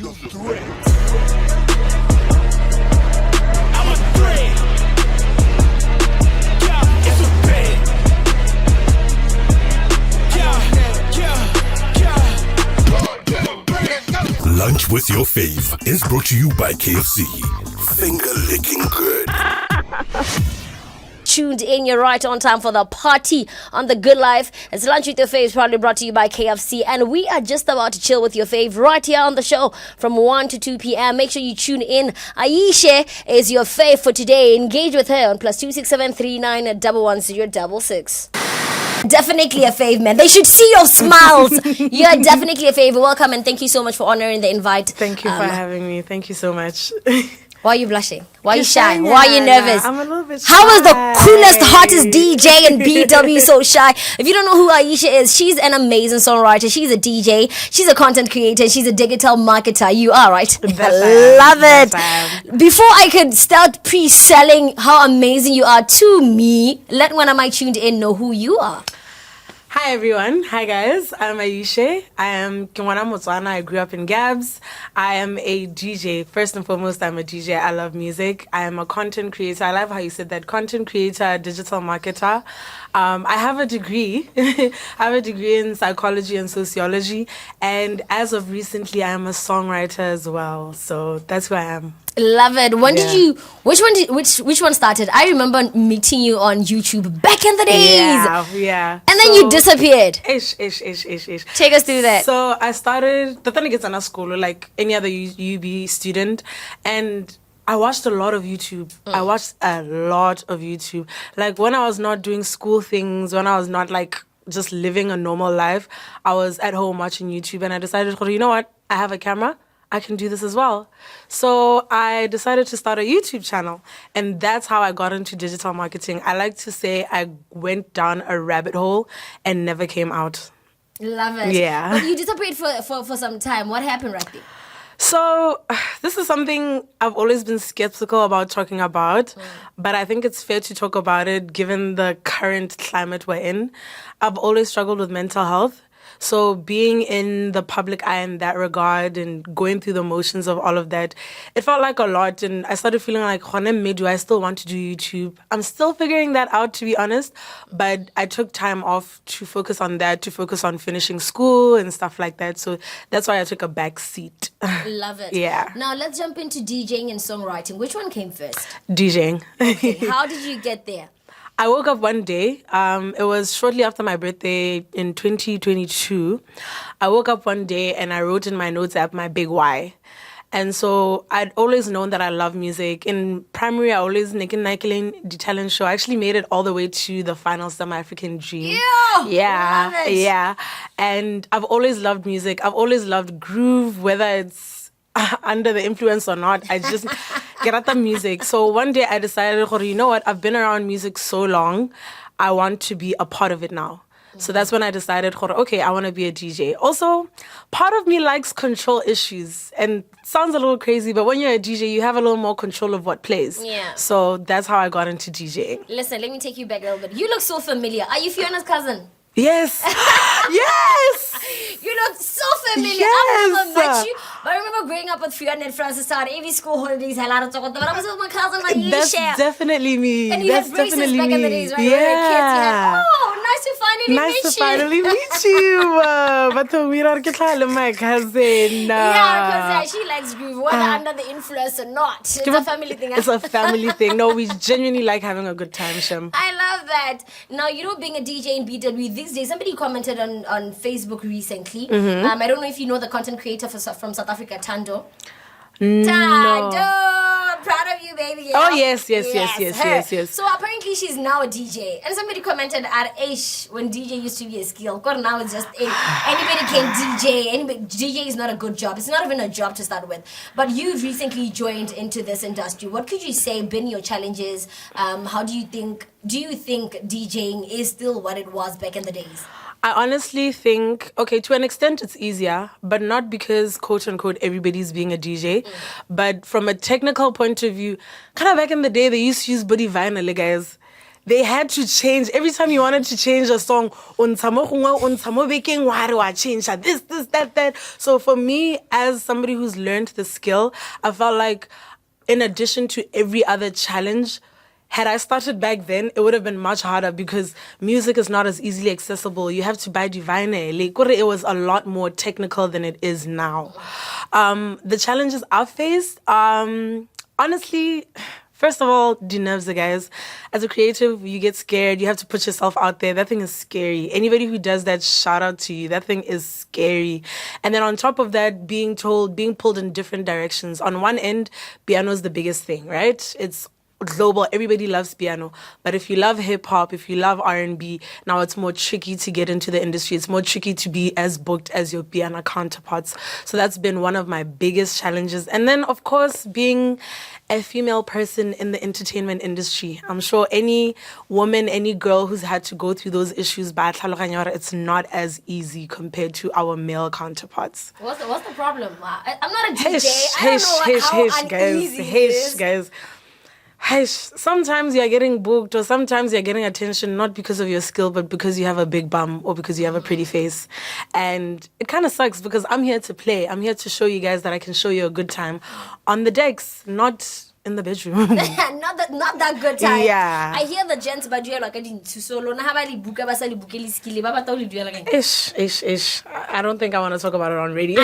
You're the threat. I'm a threat. Yeah, it's a threat. Yeah. Lunch with your fave is brought to you by KFC. Finger licking good. Tuned in, you're right on time for the party on The Good Life. It's Lunch with Your Fave, proudly brought to you by KFC, and we are just about to chill with your fave right here on the show from 1 to 2 p.m. Make sure you tune in. Ayiishe is your fave for today. Engage with her on +26739111066. Definitely a fave, man. They should see your smiles. You're definitely a fave. Welcome, and thank you so much for honoring the invite. Thank you for having me. Thank you so much. Why are you blushing? Why are you shy? Why are you nervous? I'm a little bit shy. How is the coolest, hottest DJ in BW so shy? If you don't know who Ayiishe is, she's an amazing songwriter. She's a DJ. She's a content creator. She's a digital marketer. You are, right? Love it. Before I could start pre-selling how amazing you are to me, let one of my tuned in know who you are. Hi everyone. Hi guys. I'm Ayiishe. I am 𝗕𝗃𝘁𝘵 Botswana. I grew up in Gabs. I am a DJ. First and foremost, I'm a DJ. I love music. I am a content creator. I love how you said that. Content creator, digital marketer. I have a degree. I have a degree in psychology and sociology. And as of recently, I am a songwriter as well. So that's who I am. Love it. When did you? Which one started? I remember meeting you on YouTube back in the days. Yeah. And then you disappeared. Ish. Take us through that. So I started. The thing gets in school like any other UB student, and I watched a lot of YouTube. I watched a lot of YouTube. Like when I was not doing school things, when I was not like just living a normal life, I was at home watching YouTube, and I decided, you know what? I have a camera. I can do this as well. So I decided to start a YouTube channel, and that's how I got into digital marketing. I like to say I went down a rabbit hole and never came out. Love it. Yeah. But you disappeared for some time. What happened right there? So this is something I've always been skeptical about talking about, but I think it's fair to talk about it given the current climate we're in. I've always struggled with mental health. So being in the public eye in that regard and going through the motions of all of that, it felt like a lot. And I started feeling like, do I still want to do YouTube? I'm still figuring that out, to be honest. But I took time off to focus on that, to focus on finishing school and stuff like that. So that's why I took a back seat. Love it. Yeah. Now let's jump into DJing and songwriting. Which one came first? DJing. Okay. How did you get there? I woke up one day, it was shortly after my birthday in 2022. I woke up one day and I wrote in my notes app my big why. And so I'd always known that I love music. In primary, I always 𝗕𝗃𝘁𝘁𝗵𝗵 the talent show. I actually made it all the way to the final South African Dream. Yeah. Love it. Yeah. And I've always loved music. I've always loved groove, whether it's under the influence or not. I just get at the music. So one day I decided, you know what? I've been around music so long. I want to be a part of it now. So that's when I decided, okay, I want to be a DJ. Also, part of me likes control issues. And sounds a little crazy, but when you're a DJ, you have a little more control of what plays. Yeah. So that's how I got into DJing. Listen, let me take you back a little bit. You look so familiar. Are you Fiona's cousin? Yes. Yes. You look so familiar. Yes. I've never met you, but I remember growing up with Fiona and Francis at every school holidays. But I was with my cousin Ayiishe. That's definitely me. And you That's had braces definitely back me. in the days, right? Yeah. When we were kids, you had, nice to finally meet you. Nice to finally meet you. But we are getting my cousin. Yeah, because she likes groove, whether under the influence or not. It's a family thing. It's a family thing. No, we genuinely like having a good time, Shem. I love that. Now, being a DJ in BW these days, somebody commented on Facebook recently. I don't know if you know the content creator from South Africa, Thando. Thando, proud of you, baby. Yeah? Oh, yes. So apparently she's now a DJ. And somebody commented at Ayiishe when DJ used to be a skill. God, now it's just anybody can DJ. DJ is not a good job. It's not even a job to start with. But you recently joined into this industry. What could you say been your challenges? How do you think DJing is still what it was back in the days? I honestly think, to an extent it's easier, but not because, quote unquote, everybody's being a DJ. But from a technical point of view, kind of back in the day, they used to use body vinyl, guys. they had to change. Every time you wanted to change a song, change this, that. So for me, as somebody who's learned the skill, I felt like in addition to every other challenge, had I started back then, it would have been much harder because music is not as easily accessible. You have to buy divine. It was a lot more technical than it is now. The challenges I've faced, honestly, first of all, 𝗕𝗫𝗁, guys. As a creative, you get scared. You have to put yourself out there. That thing is scary. Anybody who does that, shout out to you. That thing is scary. And then on top of that, being pulled in different directions. On one end, piano is the biggest thing, right? It's global. Everybody loves piano. But if you love hip hop, if you love R&B, now it's more tricky to get into the industry. It's more tricky to be as booked as your piano counterparts. So that's been one of my biggest challenges. And then, of course, being a female person in the entertainment industry. I'm sure any woman, any girl who's had to go through those issues, it's not as easy compared to our male counterparts. What's the problem? I'm not a DJ. I don't know how uneasy it is. Guys. Sometimes you're getting booked or sometimes you're getting attention not because of your skill but because you have a big bum or because you have a pretty face. And it kind of sucks because I'm here to play. I'm here to show you guys that I can show you a good time on the decks, not in the bedroom. not that good time. Yeah. I hear the gents ba duela ka dintsho solo na ha ba li buka ba sa li bukeli skill ba batla li duela ka. Ish. I don't think I want to talk about it on radio.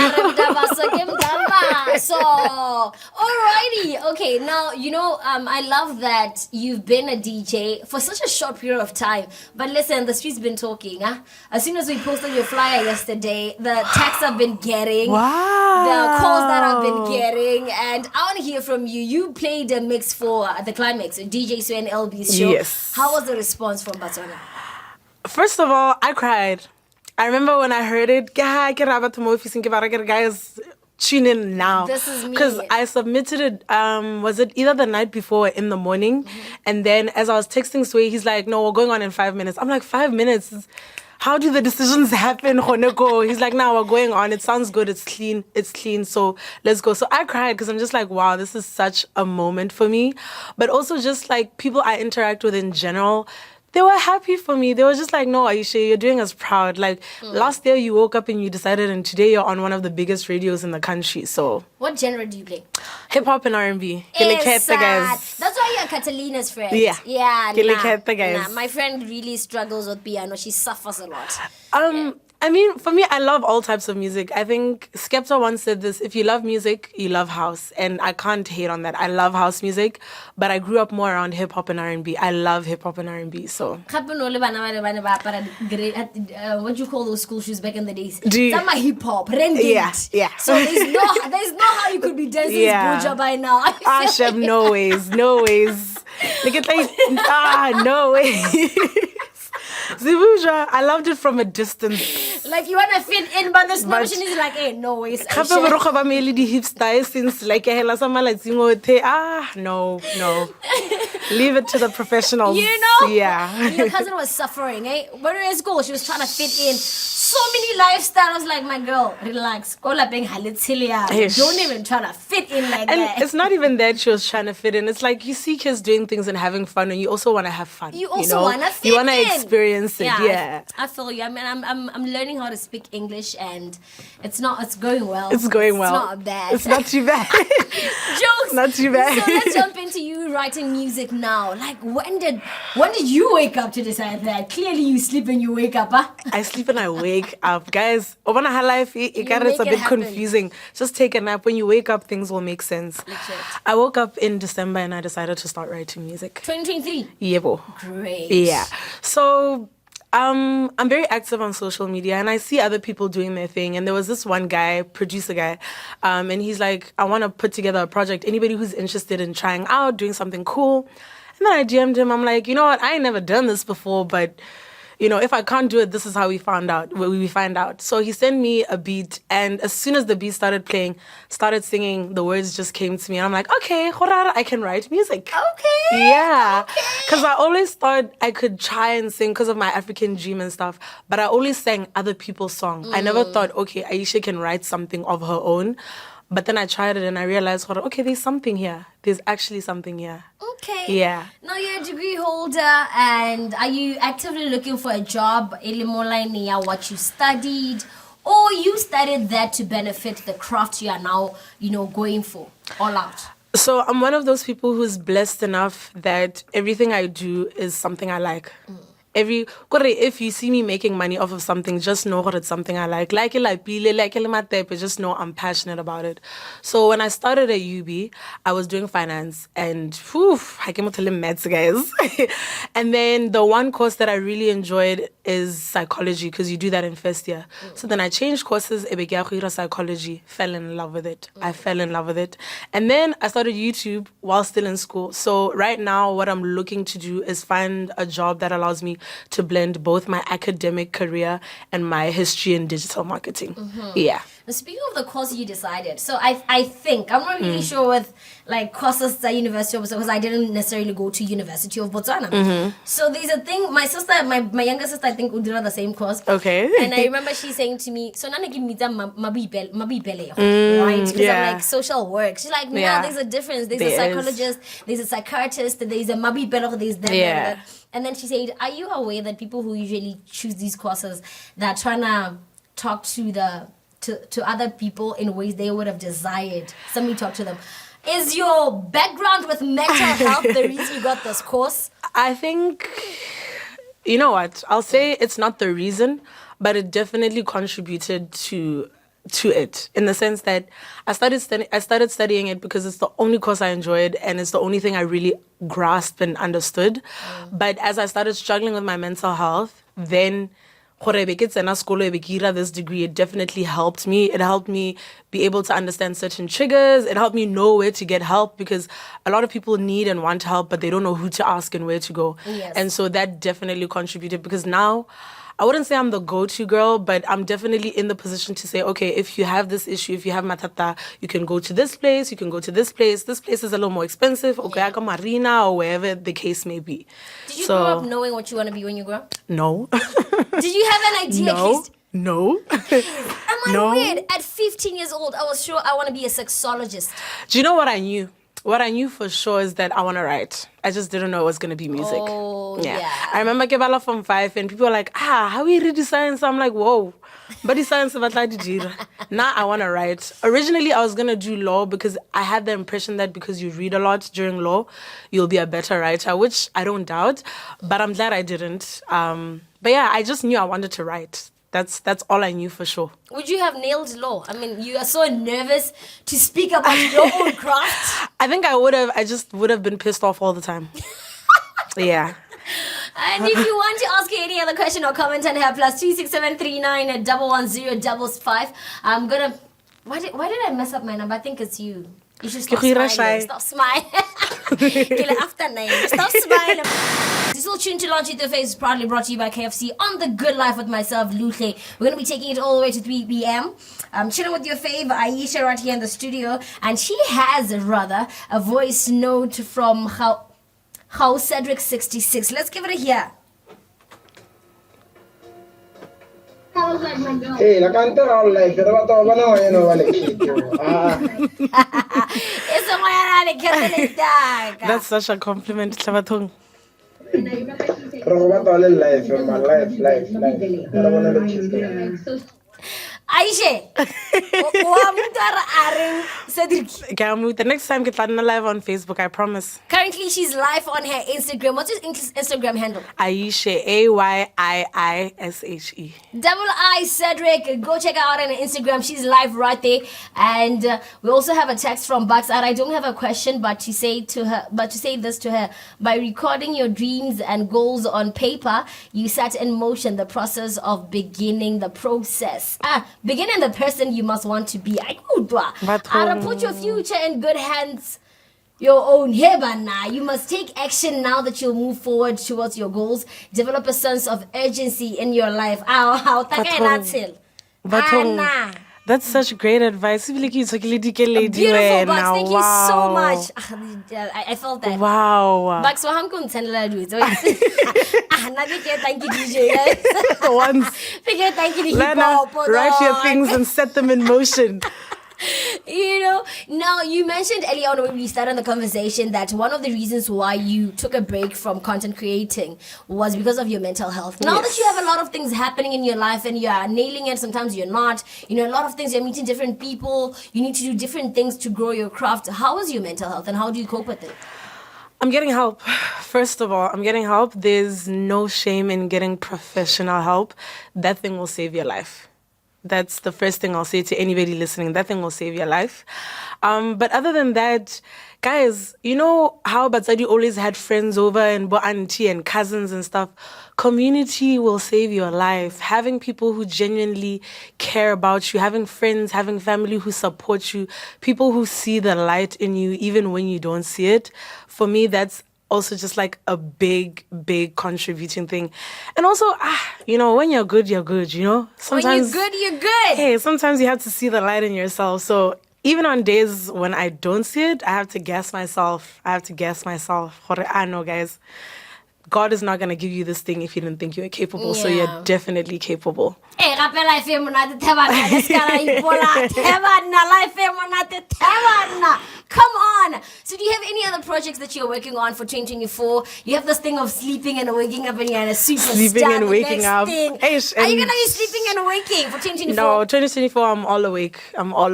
So, alrighty. Okay, now, I love that you've been a DJ for such a short period of time. But listen, the street's been talking. As soon as we posted your flyer yesterday, the texts I've been getting, the calls that I've been getting, and I want to hear from you. You played a mix for the Climax, 𝗕𝗫𝘁𝘀𝘄𝗵𝗵's and 𝗕𝗫𝘁𝗵𝗵's show. Yes. How was the response from Botswana? First of all, I cried. I remember when I heard it, guys, tune in now. This is me. Because I submitted it, was it either the night before or in the morning? Mm-hmm. And then as I was texting Sway, he's like, no, we're going on in 5 minutes. I'm like, 5 minutes? How do the decisions happen, Honeko? He's like, no, we're going on. It sounds good. It's clean. So let's go. So I cried because I'm just like, wow, this is such a moment for me. But also just like people I interact with in general, they were happy for me. They were just like, no, Ayiishe, you're doing us proud. Like, last year you woke up and you decided, and today you're on one of the biggest radios in the country, so. What genre do you play? Hip-hop and R&B. Guys. That's why you're Catalina's friend. Yeah. Guys. My friend really struggles with piano. She suffers a lot. I mean, for me, I love all types of music. I think 𝗕𝘁𝘁𝘀𝘶 once said this, if you love music, you love house. And I can't hate on that. I love house music, but I grew up more around hip-hop and R&B. I love hip-hop and R&B, so. What do you call those school shoes back in the days? Some are hip-hop, Yeah. So there's no how you could be dancing Buja by now. Shab, no ways. Look at that. No way. Zibuja, I loved it from a distance. Like you want to fit in, but the notion is like, hey, no ways. No. Leave it to the professionals. Yeah. Your cousin was suffering, eh? When we were in school, she was trying to fit in. So many lifestyles, like, my girl, relax. Don't even try to fit in like and that. It's not even that she was trying to fit in. It's like you see kids doing things and having fun, and you also want to have fun. You also want to fit in. You want to experience it. Yeah. I feel you. I mean, I'm learning how to speak English, and it's going well. It's going well. It's not bad. It's not too bad. Jokes. Not too bad. So let's jump into you writing music now. Like, when did you wake up to decide that? Clearly, you sleep and you wake up, huh? I sleep and I wake up, guys. Over her life, it's a bit confusing. Just take a nap. When you wake up, things will make sense. Legit. I woke up in December and I decided to start writing music. 2023. Yebo. Great. Yeah. So. I'm very active on social media and I see other people doing their thing. And there was this one guy, producer guy, and he's like, I want to put together a project. Anybody who's interested in trying out, doing something cool. And then I DM'd him. I'm like, you know what? I ain't never done this before, but if I can't do it, this is how we find out. So he sent me a beat, and as soon as the beat started playing, started singing, the words just came to me. And I'm like, okay, I can write music. Okay. Yeah. Because I always thought I could try and sing because of my African dream and stuff, but I always sang other people's songs. I never thought, okay, Ayiishe can write something of her own. But then I tried it and I realized, okay, there's something here. There's actually something here. Okay. Yeah. Now you're a degree holder, and are you actively looking for a job? What you studied, or you studied that to benefit the craft you are now, going for all out? So I'm one of those people who's blessed enough that everything I do is something I like. If you see me making money off of something, just know that it's something I like. Just know I'm passionate about it. So when I started at UB, I was doing finance, and I came to maths, guys. And then the one course that I really enjoyed is psychology, because you do that in first year. So then I changed courses, psychology, fell in love with it. I fell in love with it. And then I started YouTube while still in school. So right now, what I'm looking to do is find a job that allows me to blend both my academic career and my history in digital marketing. Yeah. Now, speaking of the course you decided, so I think, I'm not really sure with courses at University of Botswana, because I didn't necessarily go to University of Botswana. So there's a thing, my sister, my younger sister, I think, would do the same course. Okay. And I remember she saying to me, so nana give me that 𝗕𝗃𝘁𝘃𝗵𝗵, right? Because I'm like, social work. She's like, no, there's a difference. There's a psychologist, there's a psychiatrist, there's a 𝗕𝗃𝘁𝗵𝗵, there's that. And then she said, are you aware that people who usually choose these courses, they're trying to talk to other people in ways they would have desired somebody talk to them? Is your background with mental health the reason you got this course? I think, you know what, I'll say it's not the reason, but it definitely contributed to it, in the sense that I started studying it because it's the only course I enjoyed, and it's the only thing I really grasped and understood. But as I started struggling with my mental health, then this degree, it definitely helped me. It helped me be able to understand certain triggers. It helped me know where to get help, because a lot of people need and want help, but they don't know who to ask and where to go. And so that definitely contributed, because now I wouldn't say I'm the go-to girl, but I'm definitely in the position to say, okay, if you have this issue, if you have matata, you can go to this place, you can go to this place. This place is a little more expensive, okay, Marina, or wherever the case may be. Did you grow up knowing what you want to be when you grow up? No. Did you have an idea? No. Am I weird? At 15 years old, I was sure I want to be a sexologist. Do you know what I knew? What I knew for sure is that I want to write. I just didn't know it was going to be music. Oh, yeah. I remember Kebala from 5, and people were like, how we read the science? I'm like, whoa. But the science of now I want to write. Originally, I was going to do law, because I had the impression that because you read a lot during law, you'll be a better writer, which I don't doubt. But I'm glad I didn't. But yeah, I just knew I wanted to write. That's all I knew for sure. Would you have nailed law? I mean, you are so nervous to speak about your own craft. I think I would have. I just would have been pissed off all the time. Yeah. And if you want to ask her any other question or comment on her, +26739 11055. I'm gonna. Why did I mess up my number? I think it's you. You should stop smiling. Stop smiling. After name. Stop smiling. You're still tuned to Launch It The Face, proudly brought to you by KFC on The Good Life with myself, Luhle. We're going to be taking it all the way to 3 p.m. I'm chilling with your fave, Ayiishe, right here in the studio. And she has, rather, a voice note from 𝗕𝗃𝘁𝘁𝘵. Let's give it a hear. Hey, la cantera all life, pero va todo bueno, ya no vale. That's such a compliment, Hlabathong. Pero va todo el life, my life. Pero bueno, lo chiste. Ayiishe, the next time get live on Facebook, I promise. currently she's live on her Instagram. What's your Instagram handle? Ayiishe, AYIISHE. 𝗕𝗃𝘁𝘁𝘀𝘵. Go check her out on her Instagram. She's live right there. And we also have a text from Bucks. And I don't have a question, but to say this to her: by recording your dreams and goals on paper, you set in motion the process of beginning the process. Beginning the person you must want to be. I'll put your future in good hands. Your own hebana. You must take action now that you'll move forward towards your goals. Develop a sense of urgency in your life. That's such great advice. Beautiful, Bucks. Thank you so much. I felt that. Wow. Bucks, what I'm going to tell you. Thank you, DJ. Once. Thank you, Lana, write your things and set them in motion. You know, now you mentioned earlier on when we started the conversation that one of the reasons why you took a break from content creating was because of your mental health. Now that you have a lot of things happening in your life and you are nailing it, sometimes you're not. You know, a lot of things, you're meeting different people, you need to do different things to grow your craft. How is your mental health and how do you cope with it? I'm getting help. First of all, I'm getting help. There's no shame in getting professional help. That thing will save your life. That's the first thing I'll say to anybody listening. That thing will save your life. But other than that, guys, you know how Batsadi always had friends over and auntie and cousins and stuff? Community will save your life. Having people who genuinely care about you, having friends, having family who support you, people who see the light in you even when you don't see it. For me, that's also just like a big contributing thing. And also, you know, when you're good, you know? Sometimes, when you're good. Hey, sometimes you have to see the light in yourself. So even on days when I don't see it, I have to gas myself. I know, guys, God is not going to give you this thing if you didn't think you were capable. So you're definitely capable. Hey, come on. So do you have any other projects that you're working on for 2024? You have this thing of sleeping and waking up and you're a superstar. Sleeping and waking up. Are you going to be sleeping and waking for 2024? No, 2024, I'm all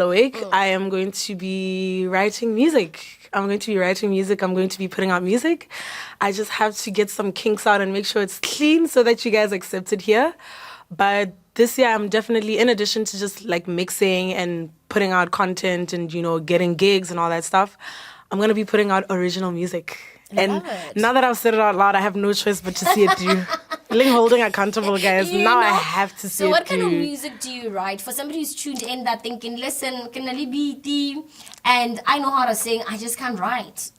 awake. I am going to be writing music. I'm going to be putting out music. I just have to get some kinks out and make sure it's clean so that you guys accept it here. But this year, I'm definitely, in addition to just like mixing and putting out content and, you know, getting gigs and all that stuff, I'm going to be putting out original music. And now that I've said it out loud, I have no choice but to see it through. Feeling holding accountable, guys. Now I have to see it So through. what kind of music do you write? For somebody who's tuned in that thinking, listen, can I be the and I know how to sing, I just can't write.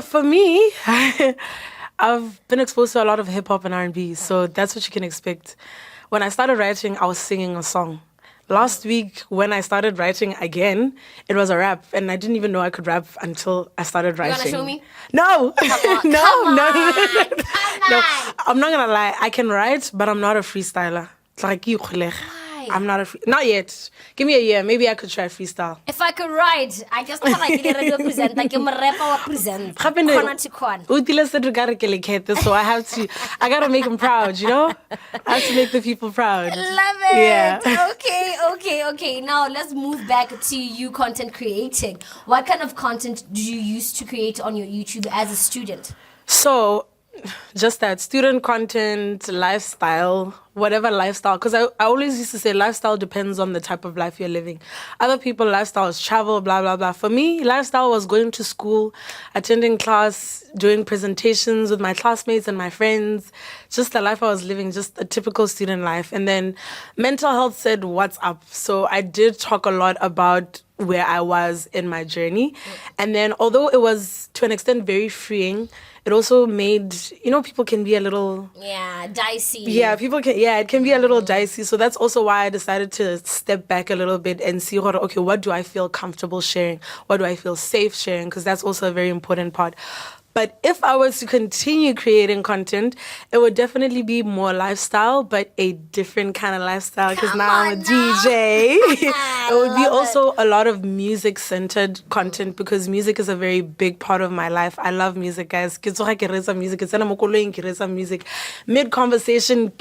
For me, I've been exposed to a lot of hip hop and R&B, so that's what you can expect. When I started writing, I was singing a song. Last week, when I started writing again, it was a rap, and I didn't even know I could rap until I started writing. You wanna show me? No, Come no. I'm not gonna lie. I can write, but I'm not a freestyler. It's like 𝗕𝗃𝘁𝘃𝗵𝗏. I'm not yet. Give me a year. Maybe I could try freestyle. If I could write, I just feel like you represent, like you're a rapper represent. Corner to corner. So I gotta make him proud, you know? I have to make the people proud. Love it. Yeah. Okay. Now let's move back to you content creating. What kind of content do you use to create on your YouTube as a student? So, just that student content, lifestyle, whatever lifestyle. Because I always used to say lifestyle depends on the type of life you're living. Other people, lifestyle is travel, blah, blah, blah. For me, lifestyle was going to school, attending class, doing presentations with my classmates and my friends. Just the life I was living, just a typical student life. And then mental health said, what's up? So I did talk a lot about where I was in my journey. And then although it was to an extent very freeing, it also made, you know, people can be a little... Yeah, dicey. Yeah, it can be a little dicey. So that's also why I decided to step back a little bit and see, okay, what do I feel comfortable sharing? What do I feel safe sharing? Because that's also a very important part. But if I was to continue creating content, it would definitely be more lifestyle, but a different kind of lifestyle because now I'm a DJ. It would be also a lot of music-centered content because music is a very big part of my life. I love music, guys. Music. Mid-conversation,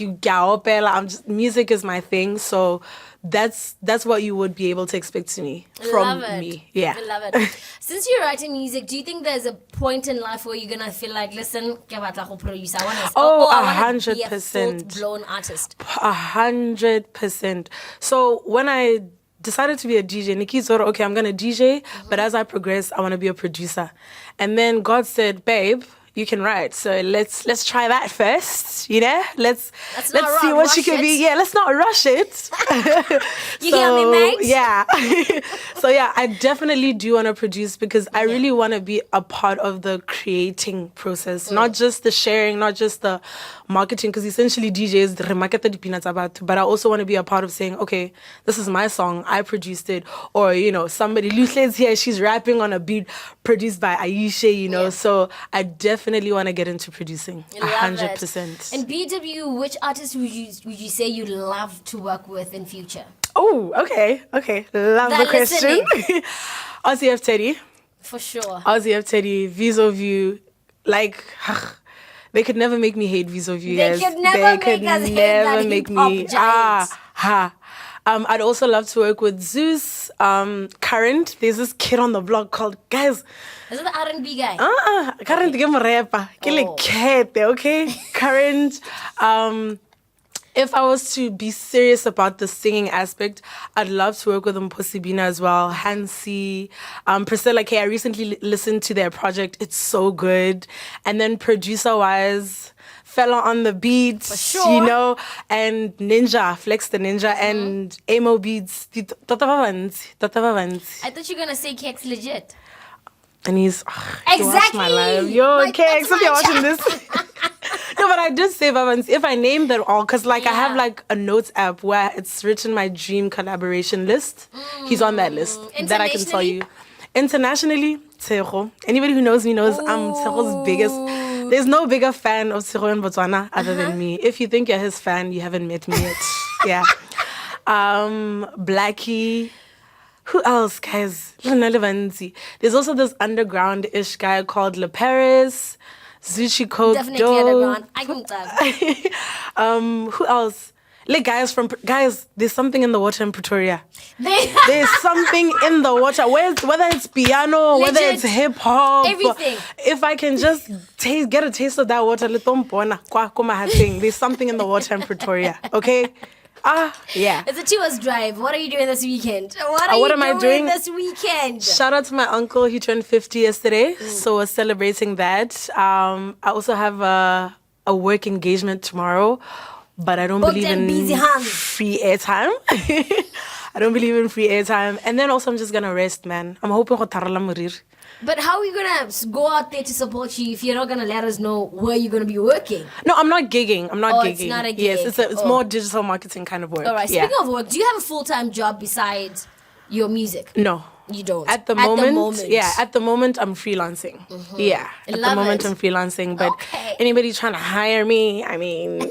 music is my thing. So that's what you would be able to expect me from me. Yeah. I love it. Since you're writing music, do you think there's a point in life where you're gonna feel like, listen, I want to produce. I want to be a full-blown artist. 100%. So when I decided to be a DJ, Nikki thought, okay, I'm gonna DJ, but as I progress, I want to be a producer. And then God said, babe, you can write, so let's try that first, you know. Let's see what you can be. Yeah, let's not rush it. You hear me, mate? Yeah. So yeah, I definitely do want to produce because I really want to be a part of the creating process, not just the sharing, not just the marketing, because essentially DJs remarket the peanuts about, but I also want to be a part of saying, okay, this is my song, I produced it, or you know, somebody Luhle's here, she's rapping on a beat produced by Ayiishe, you know. So I definitely want to get into producing 100%. And BW, which artist would you say you'd love to work with in future? Oh, okay. Love They're the question. listening. 𝗕𝘃𝘁𝘁𝘵. For sure. 𝗕𝘃𝘁𝘁𝘵, vis-a-vis, like, they could never make me hate vis-a-vis. They Yes. could never make us hate that hip-hop giant. I'd also love to work with 𝗕𝘁𝘁𝘁𝘁𝘁. Current, there's this kid on the block called, guys, Is it the R&B guy? Current ke 𝗕𝘂𝘁𝘁𝘁𝘁. Ke le kete, okay? Current. If I was to be serious about the singing aspect, I'd love to work with 𝗕𝘂𝘁𝘵 as well. 𝗕𝗫𝘁𝘁𝘀𝘵, 𝗕𝘁𝘁𝘁𝘁. I recently listened to their project. It's so good. And then producer-wise, fella on the beat, sure. you know, and Ninja, Flex the Ninja, and emo beats. 𝗕𝘃𝘁𝘁𝘁𝘁𝘁. I thought you were going to say Keks legit. And he's Exactly. Watch my life. Yo, Like, okay, that's if you're my watching this. No, but I did say Vavansi. If I name them all, because like I have Yeah. like a notes app where it's written my dream collaboration list. He's on that list. That I can tell you. Internationally, 𝗕𝘂. Anybody who knows me knows I'm 𝗕𝘂's biggest. There's no bigger fan of 𝗕𝘂 in Botswana other than me. If you think you're his fan, you haven't met me yet. Yeah. Blackie. Who else, guys? There's also this underground-ish guy called 𝗕𝗃𝘁𝘁𝘁𝘁𝘁𝘁. Definitely underground. I can tell. Who else? Like guys, there's something in the water in Pretoria. They- There's something in the water. Whether it's piano, whether Legit. it's hip hop, Everything. If I can just get a taste of that water, there's something in the water in Pretoria. Okay. Yeah. It's a 2 hours drive. What are you doing this weekend? What am I doing this weekend? Shout out to my uncle. He turned 50 yesterday. So we're celebrating that. I also have a work engagement tomorrow. But I don't Booked believe and in busy hands. free airtime. I don't believe in free airtime. And then also I'm just going to rest, man. I'm hoping for 𝗪𝗪 morir. But how are you going to go out there to support you if you're not going to let us know where you're going to be working? No, I'm not gigging. I'm not gigging. It's not a gig. Yes, it's more digital marketing kind of work. All right. Yeah. Speaking of work, do you have a full-time job besides your music? No. You don't. At the moment, yeah. At the moment, I'm freelancing. Yeah. At Love the moment, it. I'm freelancing. But Okay. anybody trying to hire me, I mean... How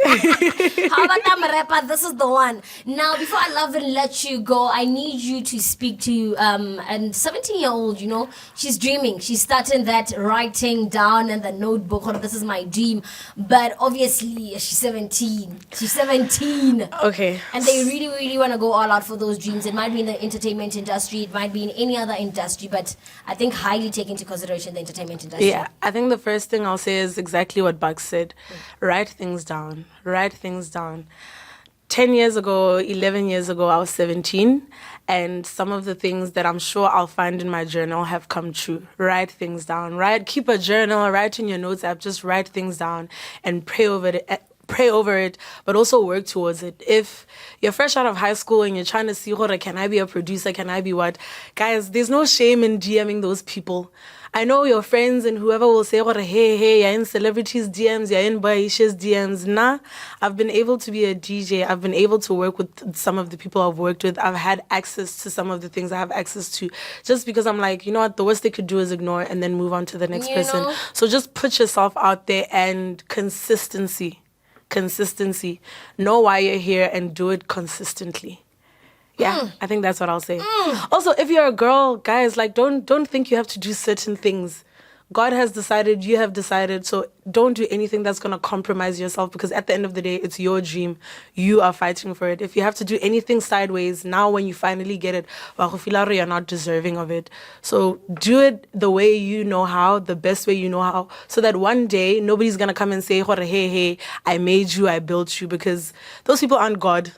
about that, 𝗕𝗂𝘁𝘁𝘁𝘁𝘁? This is the one. Now, before I love and let you go, I need you to speak to a 17-year-old, you know. She's dreaming. She's starting that writing down in the notebook. Oh, this is my dream. But obviously, she's 17. She's 17. Okay. And they really, really want to go all out for those dreams. It might be in the entertainment industry. It might be in any other industry. But I think highly take into consideration the entertainment industry. Yeah, I think the first thing I'll say is exactly what Buck said. Write things down. Write things down. 10 years ago, 11 years ago, I was 17. And some of the things that I'm sure I'll find in my journal have come true. Write things down. Keep a journal. Write in your notes app. Just write things down and pray over it, but also work towards it. If you're fresh out of high school and you're trying to see, can I be a producer? Can I be what? Guys, there's no shame in DMing those people. I know your friends and whoever will say, hey, you're in celebrities' DMs, you're in 𝗕𝘃𝘁𝘁𝘁𝘁𝘁𝑚s. Nah, I've been able to be a DJ. I've been able to work with some of the people I've worked with. I've had access to some of the things I have access to. Just because I'm like, you know what, the worst they could do is ignore and then move on to the next person. know? So just put yourself out there and consistency. Know why you're here and do it consistently. Yeah, I think that's what I'll say. Also, if you're a girl, guys, like don't think you have to do certain things. God has decided, you have decided, so don't do anything that's going to compromise yourself, because at the end of the day, it's your dream. You are fighting for it. If you have to do anything sideways, now when you finally get it, you're not deserving of it. So do it the way you know how, the best way you know how, so that one day nobody's going to come and say, hey, I made you, I built you, because those people aren't God.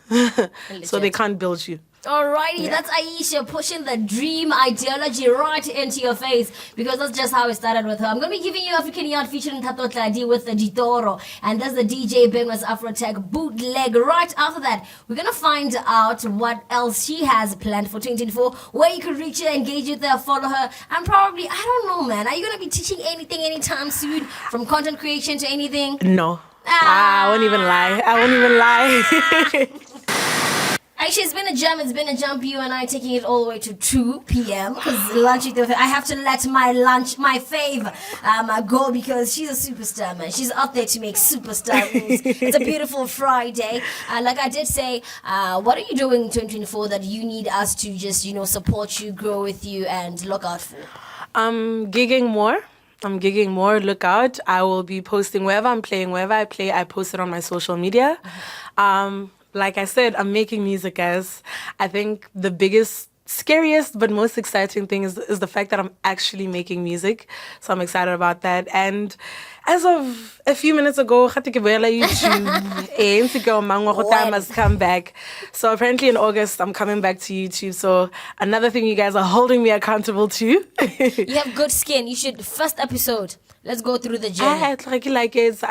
So they can't build you. Alrighty, that's Ayiishe pushing the dream ideology right into your face, because that's just how it started with her. I'm going to be giving you African Yard featuring 𝗕𝘃𝘁𝘁𝘁𝘁𝘁 with the 𝗕𝘃𝘁𝘁, and that's the DJ Bengwa's Afrotech bootleg. Right after that, we're going to find out what else she has planned for 2024, where you can reach her, engage with her, follow her, and probably, I don't know, man, are you going to be teaching anything anytime soon, from content creation to anything? No. I won't even lie. Actually, it's been a jam. It's been a jump. You and I taking it all the way to 2 p.m. because lunch. I have to let my fave, go because she's a superstar, man. She's up there to make superstar moves. It's a beautiful Friday. Like I did say, what are you doing in 2024 that you need us to just, support you, grow with you, and look out for? Gigging more. Look out. I will be posting wherever I'm playing, wherever I play, I post it on my social media. Like I said, I'm making music, guys. I think the biggest, scariest, but most exciting thing is the fact that I'm actually making music. So I'm excited about that. And as of a few minutes ago, YouTube must come back. So apparently in August, I'm coming back to YouTube. So another thing you guys are holding me accountable to. You have good skin. You should, first episode, let's go through the journey. I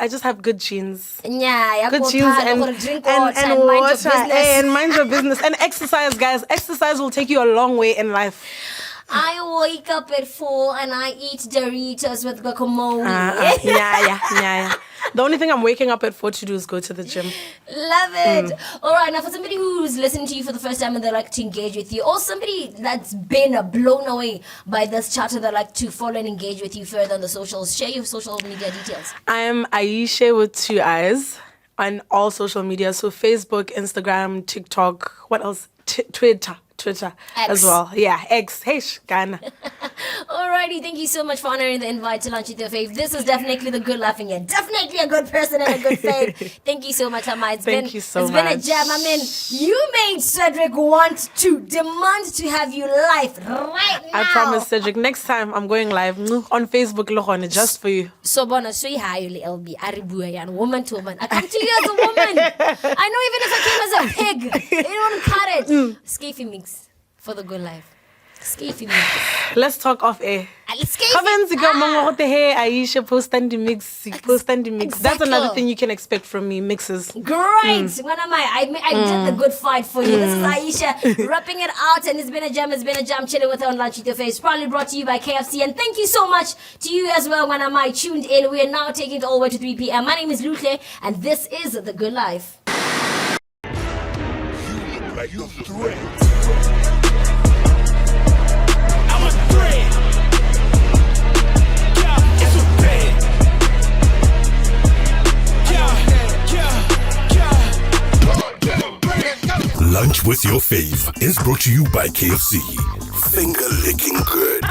just have good genes. Yeah, Good genes and drink water and mind your business. And mind your business. And exercise, guys. Exercise will take you a long way in life. I wake up at 4 and I eat Doritos with guacamole. Yeah. The only thing I'm waking up at 4 to do is go to the gym. Love it. All right, now for somebody who's listening to you for the first time and they like to engage with you, or somebody that's been blown away by this charter that like to follow and engage with you further on the socials, share your social media details. I am Ayiishe with 2 eyes on all social media. So Facebook, Instagram, TikTok, what else? Twitter X. as well. Yeah, X. Hey, Ghana. Alrighty, thank you so much for honoring the invite to Lunch with Your Fave. This is definitely the good laughing and definitely a good person and a good fave. Thank you so much, Amma. Thank you so It's much. been a jam. I mean, you made Cedric demand to have you live right now. I promise, Cedric, next time I'm going live on Facebook, just for you. So, Bona, say hi, LB. Aribuya, woman to woman. I come to you as a woman. I know even if I came as a pig, they don't cut it. Skiffy mix for the good life. Skiffy mix. Let's talk off air. Ayiishe post and the mix. That's another thing you can expect from me, mixes. Great. I did the good fight for you. This is Ayiishe wrapping it out, and it's been a jam. Chilling with her on Lunch with Your Face. Probably brought to you by KFC. And thank you so much to you as well when I tuned in. We are now taking it all the way to 3 p.m. My name is Luhle, and this is The Good Life. Like the threat. I'm a threat. Yeah, it's a bad. Yeah. Lunch with Your Fave is brought to you by KFC. Finger licking good.